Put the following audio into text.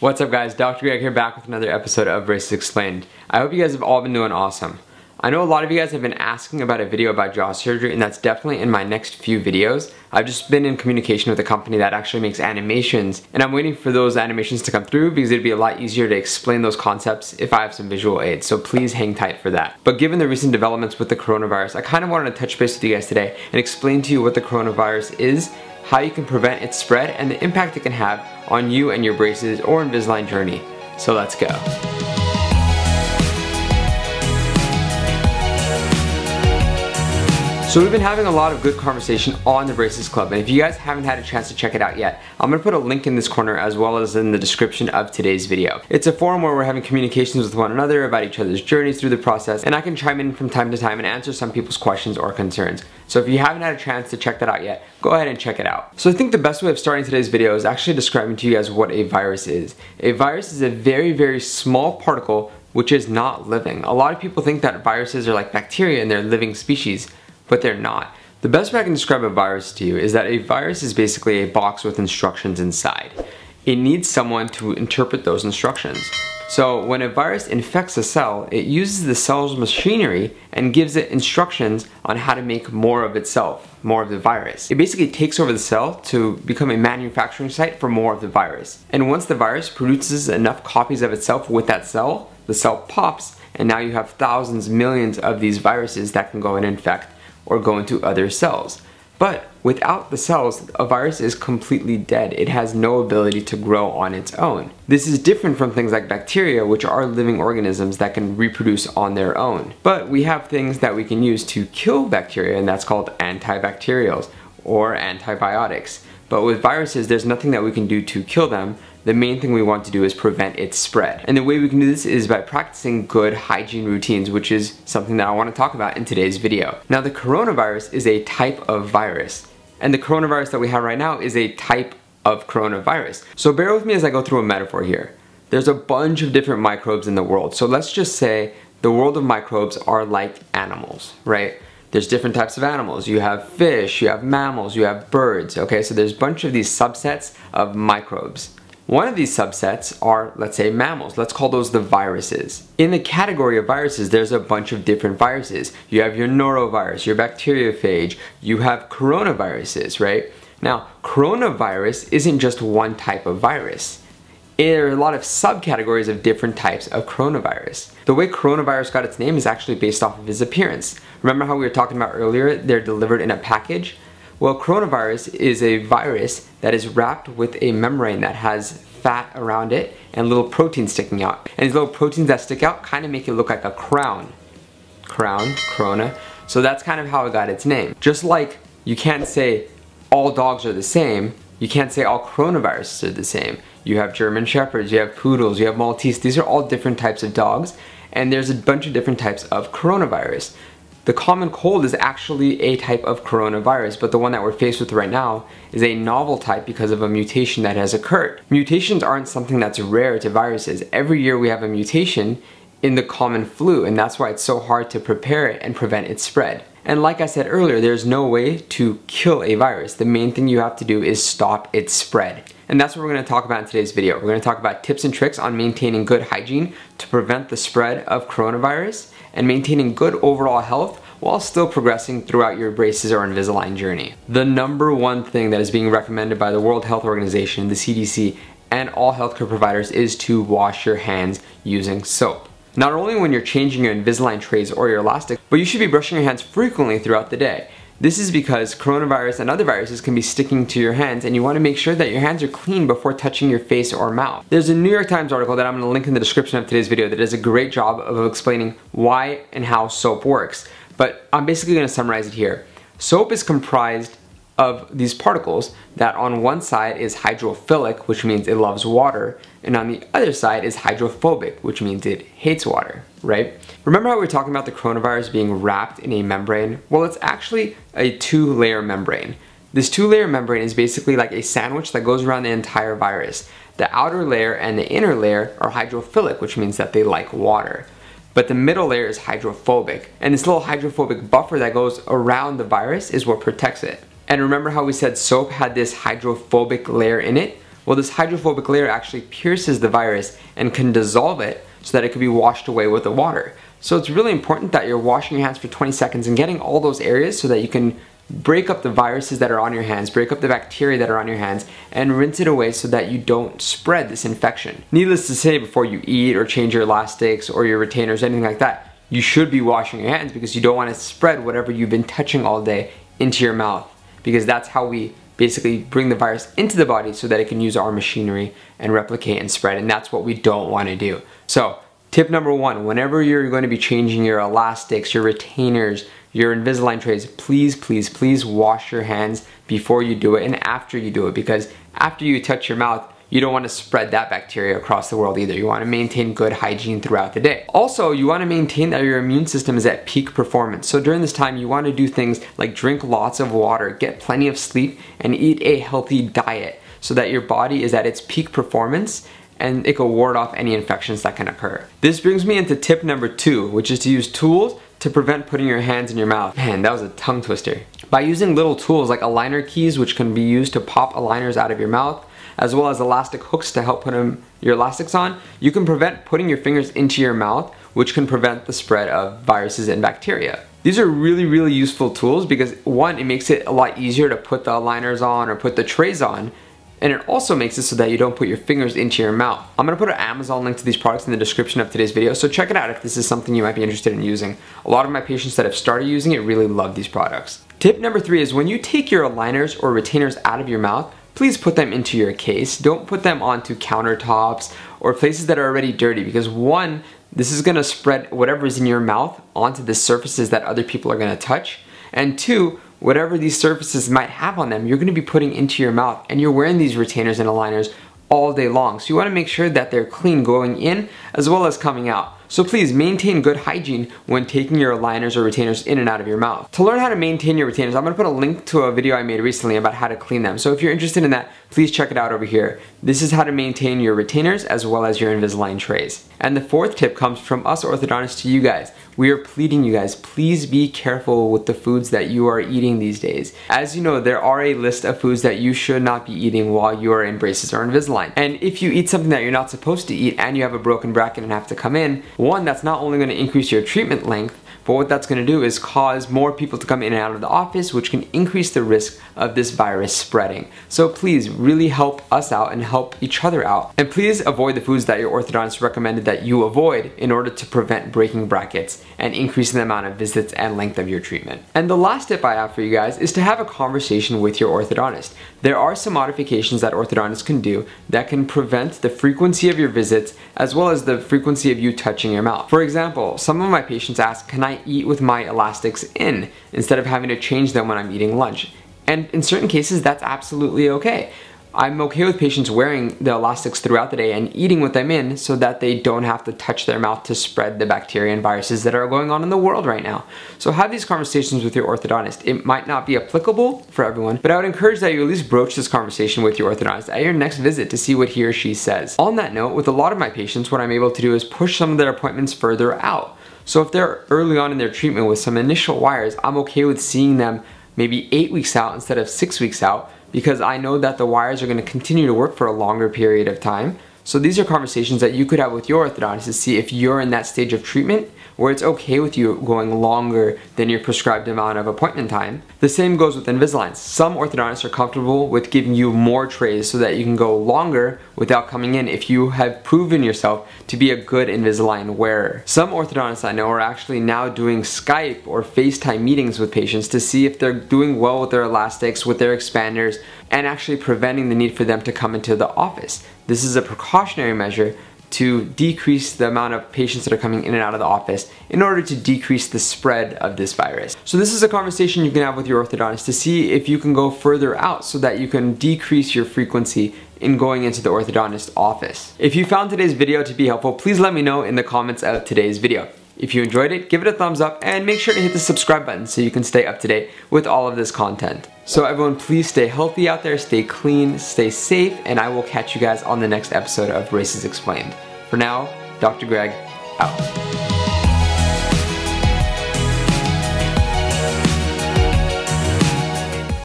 What's up guys, Dr. Greg here back with another episode of Braces Explained. I hope you guys have all been doing awesome. I know a lot of you guys have been asking about a video about jaw surgery, and that's definitely in my next few videos. I've just been in communication with a company that actually makes animations, and I'm waiting for those animations to come through because it'd be a lot easier to explain those concepts if I have some visual aids, so please hang tight for that. But given the recent developments with the coronavirus, I kind of wanted to touch base with you guys today and explain to you what the coronavirus is, how you can prevent its spread, and the impact it can have on you and your braces or Invisalign journey. So let's go. So we've been having a lot of good conversation on the Braces Club, and if you guys haven't had a chance to check it out yet, I'm going to put a link in this corner as well as in the description of today's video. It's a forum where we're having communications with one another about each other's journeys through the process, and I can chime in from time to time and answer some people's questions or concerns. So if you haven't had a chance to check that out yet, go ahead and check it out. So I think the best way of starting today's video is actually describing to you guys what a virus is. A virus is a very, very small particle which is not living. A lot of people think that viruses are like bacteria and they're living species, but they're not. The best way I can describe a virus to you is that a virus is basically a box with instructions inside. It needs someone to interpret those instructions. So when a virus infects a cell, it uses the cell's machinery and gives it instructions on how to make more of itself, more of the virus. It basically takes over the cell to become a manufacturing site for more of the virus. And once the virus produces enough copies of itself with that cell, the cell pops, and now you have thousands, millions of these viruses that can go and infect or go into other cells. But without the cells, a virus is completely dead. It has no ability to grow on its own. This is different from things like bacteria, which are living organisms that can reproduce on their own. But we have things that we can use to kill bacteria, and that's called antibacterials or antibiotics. But with viruses, there's nothing that we can do to kill them. The main thing we want to do is prevent its spread. And the way we can do this is by practicing good hygiene routines, which is something that I want to talk about in today's video. Now, the coronavirus is a type of virus, and the coronavirus that we have right now is a type of coronavirus. So bear with me as I go through a metaphor here. There's a bunch of different microbes in the world. So let's just say the world of microbes are like animals, right? There's different types of animals. You have fish, you have mammals, you have birds, okay? So there's a bunch of these subsets of microbes. One of these subsets are, let's say, mammals. Let's call those the viruses. In the category of viruses, there's a bunch of different viruses. You have your norovirus, your bacteriophage, you have coronaviruses, right? Now, coronavirus isn't just one type of virus. There are a lot of subcategories of different types of coronavirus. The way coronavirus got its name is actually based off of his appearance. Remember how we were talking about earlier, they're delivered in a package? Well, coronavirus is a virus that is wrapped with a membrane that has fat around it and little proteins sticking out. And these little proteins that stick out kind of make it look like a crown. Crown, corona. So that's kind of how it got its name. Just like you can't say all dogs are the same, you can't say all coronaviruses are the same. You have German Shepherds, you have Poodles, you have Maltese. These are all different types of dogs, and there's a bunch of different types of coronavirus. The common cold is actually a type of coronavirus, but the one that we're faced with right now is a novel type because of a mutation that has occurred. Mutations aren't something that's rare to viruses. Every year we have a mutation in the common flu, and that's why it's so hard to prepare it and prevent its spread. And like I said earlier, there's no way to kill a virus. The main thing you have to do is stop its spread. And that's what we're going to talk about in today's video. We're going to talk about tips and tricks on maintaining good hygiene to prevent the spread of coronavirus and maintaining good overall health while still progressing throughout your braces or Invisalign journey. The number one thing that is being recommended by the World Health Organization, the CDC, and all healthcare providers is to wash your hands using soap. Not only when you're changing your Invisalign trays or your elastic, but you should be brushing your hands frequently throughout the day. This is because coronavirus and other viruses can be sticking to your hands, and you want to make sure that your hands are clean before touching your face or mouth. There's a New York Times article that I'm going to link in the description of today's video that does a great job of explaining why and how soap works. But I'm basically going to summarize it here. Soap is comprised of these particles that on one side is hydrophilic, which means it loves water, and on the other side is hydrophobic, which means it hates water, right? Remember how we were talking about the coronavirus being wrapped in a membrane? Well, it's actually a two-layer membrane. This two-layer membrane is basically like a sandwich that goes around the entire virus. The outer layer and the inner layer are hydrophilic, which means that they like water. But the middle layer is hydrophobic, and this little hydrophobic buffer that goes around the virus is what protects it. And remember how we said soap had this hydrophobic layer in it? Well, this hydrophobic layer actually pierces the virus and can dissolve it so that it can be washed away with the water. So it's really important that you're washing your hands for 20 seconds and getting all those areas so that you can break up the viruses that are on your hands, break up the bacteria that are on your hands, and rinse it away so that you don't spread this infection. Needless to say, before you eat or change your elastics or your retainers, anything like that, you should be washing your hands because you don't want to spread whatever you've been touching all day into your mouth, because that's how we basically bring the virus into the body so that it can use our machinery and replicate and spread, and that's what we don't want to do. So tip number one, whenever you're going to be changing your elastics, your retainers, your Invisalign trays, please wash your hands before you do it and after you do it, because after you touch your mouth, you don't want to spread that bacteria across the world either. You want to maintain good hygiene throughout the day. Also, you want to maintain that your immune system is at peak performance. So during this time, you want to do things like drink lots of water, get plenty of sleep, and eat a healthy diet so that your body is at its peak performance and it can ward off any infections that can occur. This brings me into tip number two, which is to use tools to prevent putting your hands in your mouth. Man, that was a tongue twister. By using little tools like aligner keys, which can be used to pop aligners out of your mouth, as well as elastic hooks to help put your elastics on, you can prevent putting your fingers into your mouth, which can prevent the spread of viruses and bacteria. These are really useful tools because one, it makes it a lot easier to put the aligners on or put the trays on, and it also makes it so that you don't put your fingers into your mouth. I'm gonna put an Amazon link to these products in the description of today's video, so check it out if this is something you might be interested in using. A lot of my patients that have started using it really love these products. Tip number three is when you take your aligners or retainers out of your mouth, please put them into your case. Don't put them onto countertops or places that are already dirty, because one, this is gonna spread whatever is in your mouth onto the surfaces that other people are gonna touch, and two, whatever these surfaces might have on them, you're gonna be putting into your mouth, and you're wearing these retainers and aligners all day long. So you wanna make sure that they're clean going in as well as coming out. So please maintain good hygiene when taking your aligners or retainers in and out of your mouth. To learn how to maintain your retainers, I'm gonna put a link to a video I made recently about how to clean them. So if you're interested in that, please check it out over here. This is how to maintain your retainers as well as your Invisalign trays. And the fourth tip comes from us orthodontists to you guys. We are pleading you guys, please be careful with the foods that you are eating these days. As you know, there are a list of foods that you should not be eating while you are in braces or Invisalign. And if you eat something that you're not supposed to eat and you have a broken bracket and have to come in, one, that's not only going to increase your treatment length, but what that's going to do is cause more people to come in and out of the office, which can increase the risk of this virus spreading. So please really help us out and help each other out. And please avoid the foods that your orthodontist recommended that you avoid in order to prevent breaking brackets and increasing the amount of visits and length of your treatment. And the last tip I have for you guys is to have a conversation with your orthodontist. There are some modifications that orthodontists can do that can prevent the frequency of your visits as well as the frequency of you touching your mouth. For example, some of my patients ask, can I eat with my elastics in instead of having to change them when I'm eating lunch? And in certain cases, that's absolutely okay. I'm okay with patients wearing the elastics throughout the day and eating with them in so that they don't have to touch their mouth to spread the bacteria and viruses that are going on in the world right now. So have these conversations with your orthodontist. It might not be applicable for everyone, but I would encourage that you at least broach this conversation with your orthodontist at your next visit to see what he or she says. On that note, with a lot of my patients, what I'm able to do is push some of their appointments further out. So if they're early on in their treatment with some initial wires, I'm okay with seeing them maybe 8 weeks out instead of 6 weeks out, because I know that the wires are going to continue to work for a longer period of time. So these are conversations that you could have with your orthodontist to see if you're in that stage of treatment where it's okay with you going longer than your prescribed amount of appointment time. The same goes with Invisalign. Some orthodontists are comfortable with giving you more trays so that you can go longer without coming in if you have proven yourself to be a good Invisalign wearer. Some orthodontists I know are actually now doing Skype or FaceTime meetings with patients to see if they're doing well with their elastics, with their expanders, and actually preventing the need for them to come into the office. This is a precautionary measure to decrease the amount of patients that are coming in and out of the office in order to decrease the spread of this virus. So this is a conversation you can have with your orthodontist to see if you can go further out so that you can decrease your frequency in going into the orthodontist office. If you found today's video to be helpful, please let me know in the comments of today's video. If you enjoyed it, give it a thumbs up and make sure to hit the subscribe button so you can stay up to date with all of this content. So everyone, please stay healthy out there, stay clean, stay safe, and I will catch you guys on the next episode of Braces Explained. For now, Dr. Greg, out.